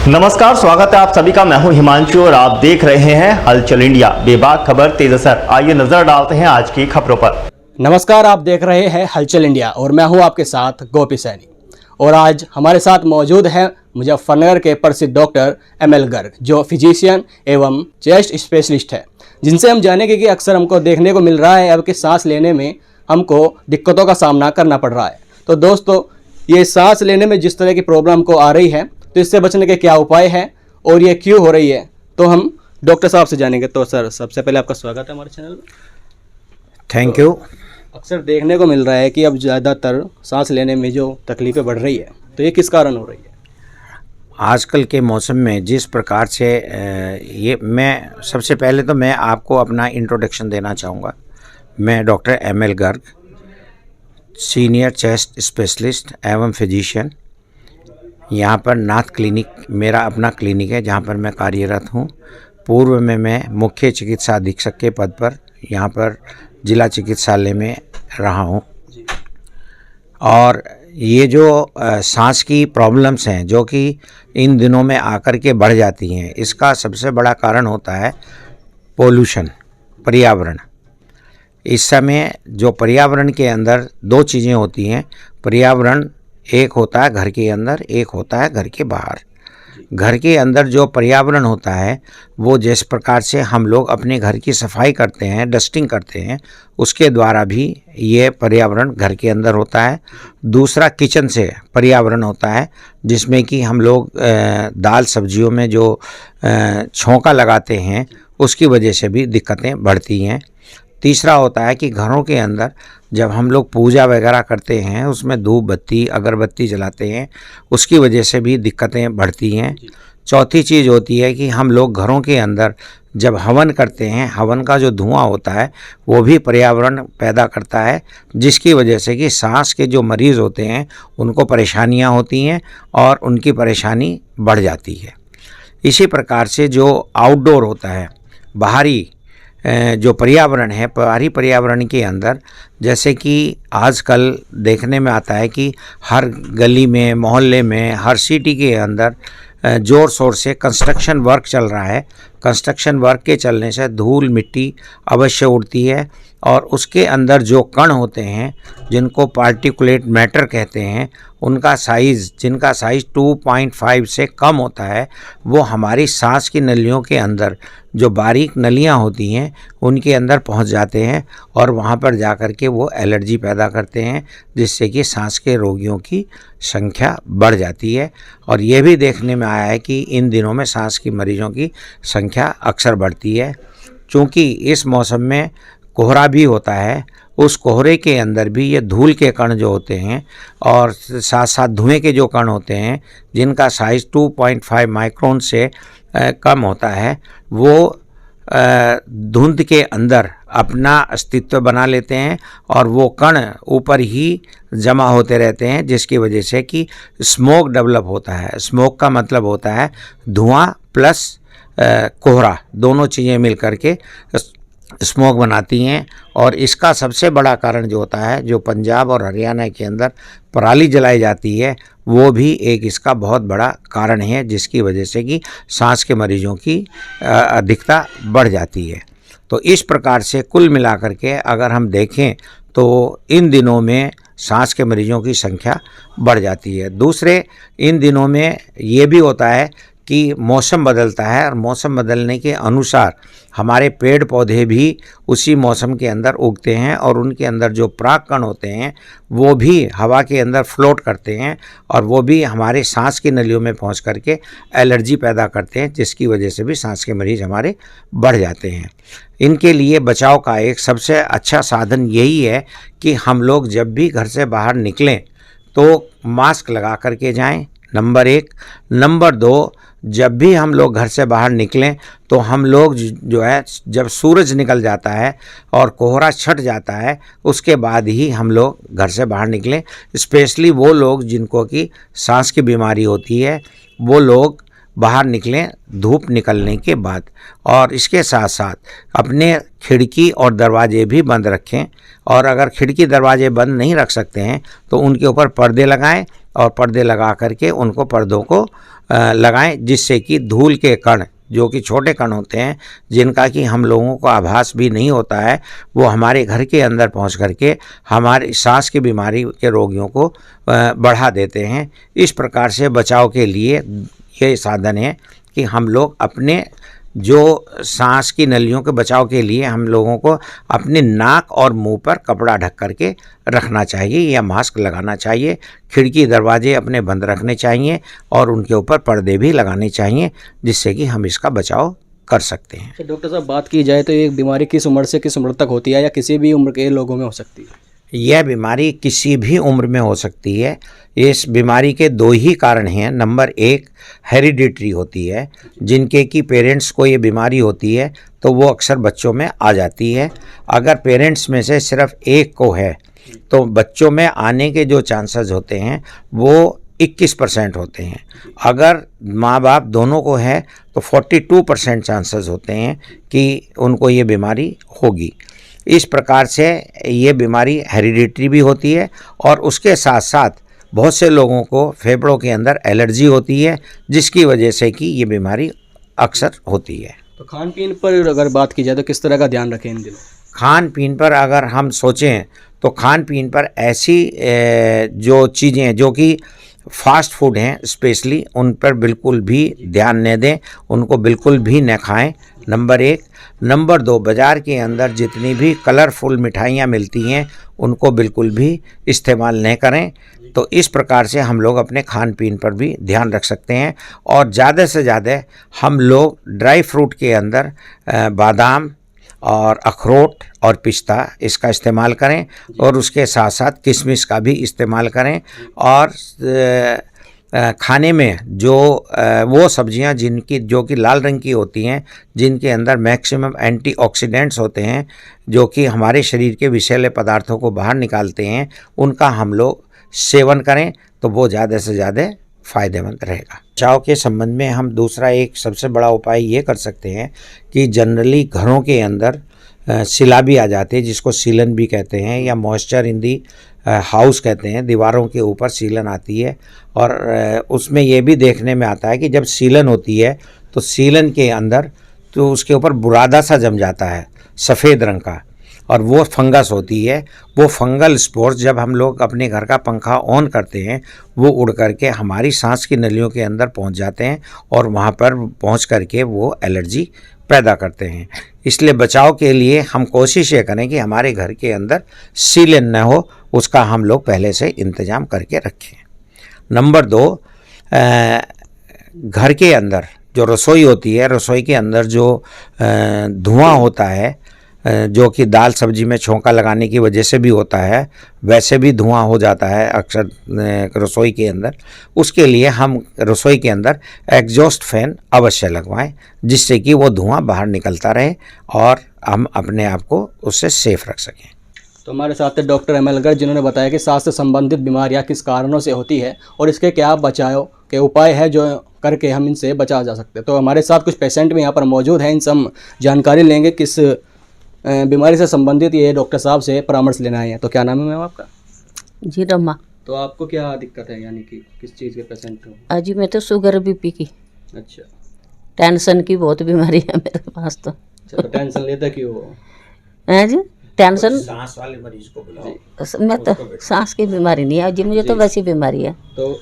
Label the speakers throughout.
Speaker 1: नमस्कार, स्वागत है आप सभी का। मैं हूं हिमांशु और आप देख रहे हैं हलचल इंडिया। बेबाक खबर तेज असर। आइए नजर डालते हैं आज की खबरों पर।
Speaker 2: नमस्कार, आप देख रहे हैं हलचल इंडिया और मैं हूं आपके साथ गोपी सैनी। और आज हमारे साथ मौजूद है मुजफ्फरनगर के प्रसिद्ध डॉक्टर एमएल गर्ग, जो फिजिशियन एवं चेस्ट स्पेशलिस्ट है, जिनसे हम जानेंगे कि अक्सर हमको देखने को मिल रहा है अब कि सांस लेने में हमको दिक्कतों का सामना करना पड़ रहा है। तो दोस्तों, ये सांस लेने में जिस तरह की प्रॉब्लम को आ रही है, तो इससे बचने के क्या उपाय हैं और ये क्यों हो रही है, तो हम डॉक्टर साहब से जानेंगे। तो सर, सबसे पहले आपका स्वागत है हमारे चैनल में।
Speaker 3: Thank you.
Speaker 2: अक्सर देखने को मिल रहा है कि अब ज़्यादातर सांस लेने में जो तकलीफ़ें बढ़ रही है, तो ये किस कारण हो रही है?
Speaker 3: आजकल के मौसम में जिस प्रकार से ये मैं सबसे पहले तो मैं आपको अपना इंट्रोडक्शन देना चाहूँगा। मैं doctor ML Garg, senior chest specialist एवं फिजिशियन, यहाँ पर नाथ क्लिनिक मेरा अपना क्लिनिक है जहाँ पर मैं कार्यरत हूँ। पूर्व में मैं मुख्य चिकित्सा अधीक्षक के पद पर यहाँ पर जिला चिकित्सालय में रहा हूँ। और ये जो सांस की प्रॉब्लम्स हैं जो कि इन दिनों में आकर के बढ़ जाती हैं, इसका सबसे बड़ा कारण होता है पोल्यूशन, पर्यावरण। इस समय जो पर्यावरण के अंदर दो चीज़ें होती हैं। पर्यावरण एक होता है घर के अंदर, एक होता है घर के बाहर। घर के अंदर जो पर्यावरण होता है वो जिस प्रकार से हम लोग अपने घर की सफाई करते हैं, डस्टिंग करते हैं, उसके द्वारा भी ये पर्यावरण घर के अंदर होता है। दूसरा किचन से पर्यावरण होता है, जिसमें कि हम लोग दाल सब्जियों में जो छौंका लगाते हैं उसकी वजह से भी दिक्कतें बढ़ती हैं। तीसरा होता है कि घरों के अंदर जब हम लोग पूजा वगैरह करते हैं, उसमें धूप बत्ती अगरबत्ती जलाते हैं, उसकी वजह से भी दिक्कतें बढ़ती हैं। चौथी चीज़ होती है कि हम लोग घरों के अंदर जब हवन करते हैं, हवन का जो धुआं होता है वो भी पर्यावरण पैदा करता है, जिसकी वजह से कि सांस के जो मरीज़ होते हैं उनको परेशानियां होती हैं और उनकी परेशानी बढ़ जाती है। इसी प्रकार से जो आउटडोर होता है, बाहरी जो पर्यावरण है, बाहरी पर्यावरण के अंदर जैसे कि आजकल देखने में आता है कि हर गली में, मोहल्ले में, हर सिटी के अंदर ज़ोर शोर से कंस्ट्रक्शन वर्क चल रहा है। कंस्ट्रक्शन वर्क के चलने से धूल मिट्टी अवश्य उड़ती है और उसके अंदर जो कण होते हैं जिनको पार्टिकुलेट मैटर कहते हैं, उनका साइज़, जिनका साइज़ 2.5 से कम होता है, वो हमारी सांस की नलियों के अंदर जो बारीक नलियां होती हैं उनके अंदर पहुंच जाते हैं और वहां पर जाकर के वो एलर्जी पैदा करते हैं, जिससे कि सांस के रोगियों की संख्या बढ़ जाती है। और ये भी देखने में आया है कि इन दिनों में सांस की मरीजों की संख्या अक्सर बढ़ती है। चूँकि इस मौसम में कोहरा भी होता है, उस कोहरे के अंदर भी ये धूल के कण जो होते हैं और साथ साथ धुएं के जो कण होते हैं जिनका साइज़ 2.5 माइक्रोन से कम होता है, वो धुंध के अंदर अपना अस्तित्व बना लेते हैं और वो कण ऊपर ही जमा होते रहते हैं, जिसकी वजह से कि स्मोक डेवलप होता है। स्मोक का मतलब होता है धुआं प्लस कोहरा, दोनों चीज़ें मिल करके स्मोक बनाती हैं। और इसका सबसे बड़ा कारण जो होता है, जो पंजाब और हरियाणा के अंदर पराली जलाई जाती है, वो भी एक इसका बहुत बड़ा कारण है, जिसकी वजह से कि सांस के मरीजों की अधिकता बढ़ जाती है। तो इस प्रकार से कुल मिलाकर के अगर हम देखें तो इन दिनों में सांस के मरीजों की संख्या बढ़ जाती है। दूसरे, इन दिनों में ये भी होता है कि मौसम बदलता है और मौसम बदलने के अनुसार हमारे पेड़ पौधे भी उसी मौसम के अंदर उगते हैं और उनके अंदर जो परागकण होते हैं वो भी हवा के अंदर फ्लोट करते हैं और वो भी हमारे सांस की नलियों में पहुंच करके एलर्जी पैदा करते हैं, जिसकी वजह से भी सांस के मरीज हमारे बढ़ जाते हैं। इनके लिए बचाव का एक सबसे अच्छा साधन यही है कि हम लोग जब भी घर से बाहर निकलें तो मास्क लगा करके जाएं, नंबर 1। नंबर 2, जब भी हम लोग घर से बाहर निकलें तो हम लोग जो है, जब सूरज निकल जाता है और कोहरा छट जाता है, उसके बाद ही हम लोग घर से बाहर निकलें। स्पेशली वो लोग जिनको कि सांस की बीमारी होती है, वो लोग बाहर निकलें धूप निकलने के बाद। और इसके साथ साथ अपने खिड़की और दरवाजे भी बंद रखें, और अगर खिड़की दरवाजे बंद नहीं रख सकते हैं तो उनके ऊपर पर्दे लगाएं और पर्दे लगा करके उनको पर्दों को लगाएं, जिससे कि धूल के कण, जो कि छोटे कण होते हैं जिनका कि हम लोगों को आभास भी नहीं होता है, वो हमारे घर के अंदर पहुंच करके हमारी सांस की बीमारी के रोगियों को बढ़ा देते हैं। इस प्रकार से बचाव के लिए ये साधन है कि हम लोग अपने जो सांस की नलियों के बचाव के लिए हम लोगों को अपने नाक और मुंह पर कपड़ा ढक करके रखना चाहिए या मास्क लगाना चाहिए। खिड़की दरवाजे अपने बंद रखने चाहिए और उनके ऊपर पर्दे भी लगाने चाहिए, जिससे कि हम इसका बचाव कर सकते हैं।
Speaker 2: तो डॉक्टर साहब, बात की जाए तो ये बीमारी किस उम्र से किस उम्र तक होती है या किसी भी उम्र के लोगों में हो सकती है?
Speaker 3: यह बीमारी किसी भी उम्र में हो सकती है। इस बीमारी के दो ही कारण हैं। नंबर एक, हेरिडिटरी होती है, जिनके कि पेरेंट्स को ये बीमारी होती है तो वो अक्सर बच्चों में आ जाती है। अगर पेरेंट्स में से सिर्फ एक को है तो बच्चों में आने के जो चांसेस होते हैं वो 21% होते हैं। अगर माँ बाप दोनों को है तो 42% चांसेस होते हैं कि उनको ये बीमारी होगी। इस प्रकार से ये बीमारी हेरिडिटरी भी होती है और उसके साथ साथ बहुत से लोगों को फेफड़ों के अंदर एलर्जी होती है, जिसकी वजह से कि ये बीमारी अक्सर होती है।
Speaker 2: तो खान पीन पर अगर बात की जाए तो किस तरह का ध्यान रखें इन दिनों?
Speaker 3: खान पीन पर अगर हम सोचें तो खान पीन पर ऐसी जो चीज़ें जो कि फास्ट फूड हैं स्पेशली, उन पर बिल्कुल भी ध्यान न दें, उनको बिल्कुल भी न खाएं, नंबर एक। नंबर दो, बाज़ार के अंदर जितनी भी कलरफुल मिठाइयाँ मिलती हैं उनको बिल्कुल भी इस्तेमाल न करें। तो इस प्रकार से हम लोग अपने खान पीन पर भी ध्यान रख सकते हैं और ज़्यादा से ज़्यादा हम लोग ड्राई फ्रूट के अंदर बादाम और अखरोट और पिस्ता इसका इस्तेमाल करें और उसके साथ साथ किशमिश का भी इस्तेमाल करें। और खाने में जो वो सब्जियां जिनकी जो कि लाल रंग की होती हैं, जिनके अंदर मैक्सिमम एंटीऑक्सीडेंट्स होते हैं जो कि हमारे शरीर के विषैले पदार्थों को बाहर निकालते हैं, उनका हम लोग सेवन करें तो वो ज़्यादा से ज़्यादा फ़ायदेमंद रहेगा। बचाव के संबंध में हम दूसरा एक सबसे बड़ा उपाय ये कर सकते हैं कि जनरली घरों के अंदर सिलाबी आ जाती है, जिसको सीलन भी कहते हैं या मॉइस्चर इन दी हाउस कहते हैं। दीवारों के ऊपर सीलन आती है और उसमें ये भी देखने में आता है कि जब सीलन होती है तो सीलन के अंदर तो उसके ऊपर बुरादा सा जम जाता है सफ़ेद रंग का, और वो फंगस होती है। वो फंगल स्पोर्स जब हम लोग अपने घर का पंखा ऑन करते हैं वो उड़ करके हमारी सांस की नलियों के अंदर पहुंच जाते हैं और वहां पर पहुंच करके वो एलर्जी पैदा करते हैं। इसलिए बचाव के लिए हम कोशिश ये करें कि हमारे घर के अंदर सीलन न हो, उसका हम लोग पहले से इंतज़ाम करके रखें। नंबर दो, घर के अंदर जो रसोई होती है, रसोई के अंदर जो धुआं होता है, जो कि दाल सब्जी में छोंका लगाने की वजह से भी होता है, वैसे भी धुआं हो जाता है अक्सर रसोई के अंदर। उसके लिए हम रसोई के अंदर एग्जॉस्ट फैन अवश्य लगवाएं, जिससे कि वो धुआं बाहर निकलता रहे और हम अपने आप को उससे सेफ रख सकें।
Speaker 2: तो हमारे साथ थे डॉक्टर एमएल गर्ग, जिन्होंने बताया कि सांस से संबंधित बीमारियां किस कारणों से होती है और इसके क्या बचाव के उपाय है जो करके हम इनसे बचा जा सकते हैं। तो हमारे साथ कुछ पेशेंट भी यहाँ पर मौजूद हैं, इनसे हम जानकारी लेंगे किस बीमारी से संबंधित ये डॉक्टर साहब से परामर्श लेना आए हैं। तो क्या नाम है मैम आपका?
Speaker 4: जी रमा।
Speaker 2: तो आपको क्या दिक्कत है, यानी कि किस चीज़ के पेशेंट हो?
Speaker 4: अजी मैं तो शुगर बीपी की,
Speaker 2: अच्छा।
Speaker 4: टेंशन की बहुत बीमारी है मेरे पास तो।
Speaker 2: तो टेंशन लेते क्यों हो?
Speaker 4: हैं जी, टेंशन
Speaker 3: सांस वाले मरीज को बुलाओ।
Speaker 4: मैं तो सांस की बीमारी नहीं है जी, मुझे तो वैसी बीमारी है।
Speaker 2: तो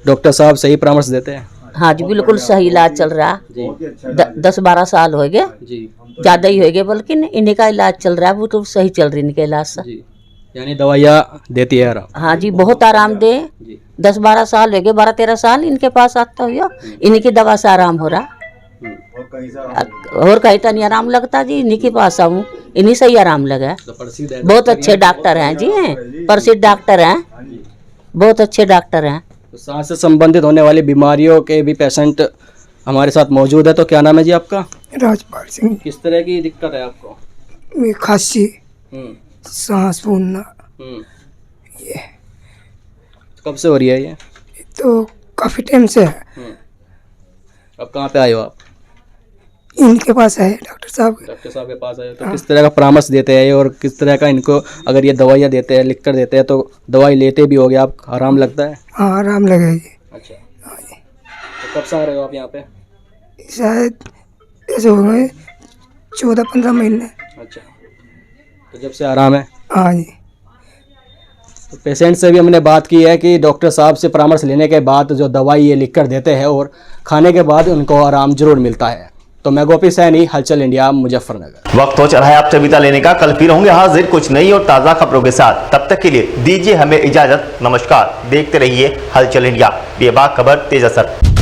Speaker 2: डॉक्टर साहब सही परामर्श देते हैं?
Speaker 4: हाँ जी, बिल्कुल सही इलाज चल रहा है।
Speaker 2: जी
Speaker 4: 10-12 साल हो गए,
Speaker 2: जी
Speaker 4: ज़्यादा ही हो गए, बल्कि इन्हीं का इलाज चल रहा है, वो तो सही चल रही इनके इलाज से।
Speaker 2: जी, यानी दवाइयाँ देती है आराम?
Speaker 4: हाँ जी, बहुत आराम दे।
Speaker 2: जी
Speaker 4: 10-12 साल हो गए, 12-13 साल इनके पास आता हुआ, इन्हीं की दवा से आराम हो रहा। और कहीं तो नहीं आराम लगता जी, इन्हीं के पास आऊँ, इन्हीं से ही आराम लगा।
Speaker 2: तो प्रसिद्ध है,
Speaker 4: बहुत अच्छे डॉक्टर हैं जी, हैं प्रसिद्ध डॉक्टर हैं, बहुत अच्छे डॉक्टर हैं।
Speaker 2: तो सांस से संबंधित होने वाली बीमारियों के भी पेशेंट हमारे साथ मौजूद है। तो क्या नाम है जी आपका?
Speaker 5: राजपाल सिंह।
Speaker 2: किस तरह की दिक्कत है आपको?
Speaker 5: में खांसी,
Speaker 2: हम्म
Speaker 5: सांस फूलना,
Speaker 2: हम्म
Speaker 5: ये
Speaker 2: कब से हो रही है ये?
Speaker 5: तो काफ़ी टाइम से है।
Speaker 2: अब कहाँ पे आए हो आप?
Speaker 5: इनके पास है डॉक्टर साहब।
Speaker 2: डॉक्टर साहब के पास आए तो किस तरह का परामर्श देते हैं और किस तरह का इनको अगर ये दवाइयाँ देते हैं, लिख कर देते हैं, तो दवाई लेते भी होगे आप, आराम लगता है?
Speaker 5: हाँ आराम लगेगी।
Speaker 2: अच्छा, तो कब से आ रहे हो आप यहाँ पे?
Speaker 5: शायद ऐसे हो गए 14-15 महीने।
Speaker 2: अच्छा, तो जब से आराम है।
Speaker 5: हाँ जी।
Speaker 2: तो पेशेंट से भी हमने बात की है कि डॉक्टर साहब से परामर्श लेने के बाद जो दवाई ये लिख कर देते हैं और खाने के बाद उनको आराम जरूर मिलता है। तो मैं गोपी सैनी, हलचल इंडिया, मुजफ्फरनगर।
Speaker 1: वक्त हो चला है आपसे विदा लेने का। कल फिर होंगे हाजिर कुछ नई और ताज़ा खबरों के साथ। तब तक के लिए दीजिए हमें इजाजत। नमस्कार। देखते रहिए हलचल इंडिया, बेबाक खबर तेज असर।